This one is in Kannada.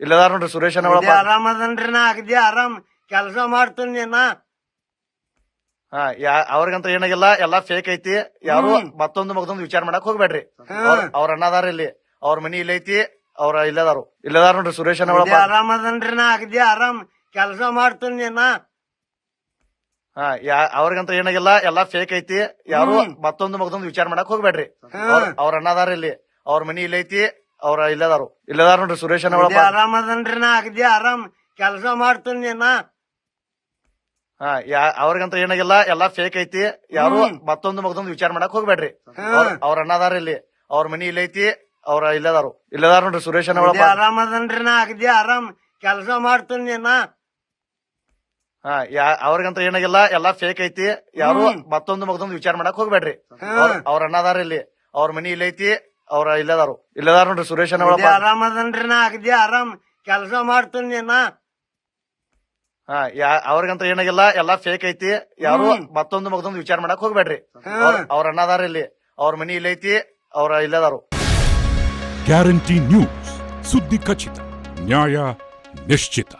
ಇಲ್ಲದಾರ ನೋಡ್ರಿ ಸುರೇಶ್ ಅಣ್ಣ ಆರಾಮ್ ಅದನ್ರಿ ನಾ ಅಗದಿ ಆರಾಮ್ ಕೆಲಸ ಮಾಡ್ತೀನಿ ನಾ. ಹಾ ಅವ್ರಿಗಂತ ಏನಾಗಿಲ್ಲ, ಎಲ್ಲಾ ಫೇಕ್ ಐತಿ. ಯಾರು ಮತ್ತೊಂದು ಮಗದೊಂದು ವಿಚಾರ ಮಾಡಕ್ ಹೋಗ್ಬೇಡ್ರಿ. ಅವ್ರ ಅಣ್ಣದಾರ ಇಲ್ಲಿ, ಅವ್ರ ಮನಿ ಇಲ್ಲೈತಿ, ಅವ್ರ ಇಲ್ಲದಾರ ನೋಡ್ರಿ ಸುರೇಶ್ ಅಣ್ಣ ಆರಾಮ್ ಅದನ್ರಿ ನಾ ಅಗದಿ ಆರಾಮ್ ಕೆಲಸ ಮಾಡ್ತೀನಿ ನಾ. ಹಾ ಅವ್ರಿಗಂತ ಏನಾಗಿಲ್ಲ, ಎಲ್ಲಾ ಫೇಕ್ ಐತಿ. ಯಾರು ಮತ್ತೊಂದು ಮಗದೊಂದು ವಿಚಾರ ಮಾಡಕ್ ಹೋಗ್ಬೇಡ್ರಿ. ಅವ್ರ ಅಣ್ಣದಾರ ಇಲ್ಲಿ, ಅವ್ರ ಮನಿ ಇಲ್ಲೈತಿ, ಅವ್ರ ಇಲ್ಲದಾರ ನೋಡ್ರಿ ಸುರೇಶ್ ಅಣ್ಣ ಆರಾಮ್ ಅದನ್ರಿ ನಾ ಅಗದಿ ಆರಾಮ್ ಕೆಲಸ ಮಾಡ್ತೀನಿ ನಾ. ಹಾ ಅವ್ರಿಗಂತ ಏನಾಗಿಲ್ಲ, ಎಲ್ಲಾ ಫೇಕ್ ಐತಿ. ಯಾರು ಮತ್ತೊಂದು ಮಗದೊಂದು ವಿಚಾರ ಮಾಡಕ್ ಹೋಗ್ಬೇಡ್ರಿ. ಅವ್ರ ಅಣ್ಣದಾರ ಇಲ್ಲಿ, ಅವ್ರ ಮನಿ ಇಲ್ಲೈತಿ, ಅವ್ರ ಇಲ್ಲದಾರ ನೋಡ್ರಿ ಸುರೇಶ್ ಅಣ್ಣ ಆರಾಮ್ ಅದನ್ರಿ ನಾ ಅಗದಿ ಆರಾಮ್ ಕೆಲಸ ಮಾಡ್ತೀನಿ ನಾ. ಹಾ ಅವ್ರಿಗಂತ ಏನಾಗಿಲ್ಲ, ಎಲ್ಲಾ ಫೇಕ್ ಐತಿ. ಯಾರು ಮತ್ತೊಂದು ಮಗದೊಂದು ವಿಚಾರ ಮಾಡಕ್ ಹೋಗ್ಬೇಡ್ರಿ. ಅವ್ರ ಅಣ್ಣದಾರ ಇಲ್ಲಿ, ಅವ್ರ ಮನಿ ಇಲ್ಲೈತಿ, ಅವ್ರ ಇಲ್ಲದಾರ ನೋಡ್ರಿ ಸುರೇಶ್ ಅಣ್ಣ ಆರಾಮ್ ಅದನ್ರಿ ನಾ ಅಗದಿ ಆರಾಮ್ ಕೆಲಸ ಮಾಡ್ತೀನಿ ನಾ. ಹಾ ಅವ್ರಿಗಂತ ಏನಾಗಿಲ್ಲ, ಎಲ್ಲಾ ಫೇಕ್ ಐತಿ. ಯಾರು ಮತ್ತೊಂದು ಮಗದೊಂದು ವಿಚಾರ ಮಾಡಕ್ ಹೋಗ್ಬೇಡ್ರಿ. ಅವ್ರ ಅಣ್ಣದಾರ ಇಲ್ಲಿ, ಅವ್ರ ಮನಿ ಇಲ್ಲೈತಿ, ಅವ್ರ ಗ್ಯಾರಂಟಿ ನ್ಯೂಸ್, ಸುದ್ದಿ ಖಚಿತ, ನ್ಯಾಯ ನಿಶ್ಚಿತ.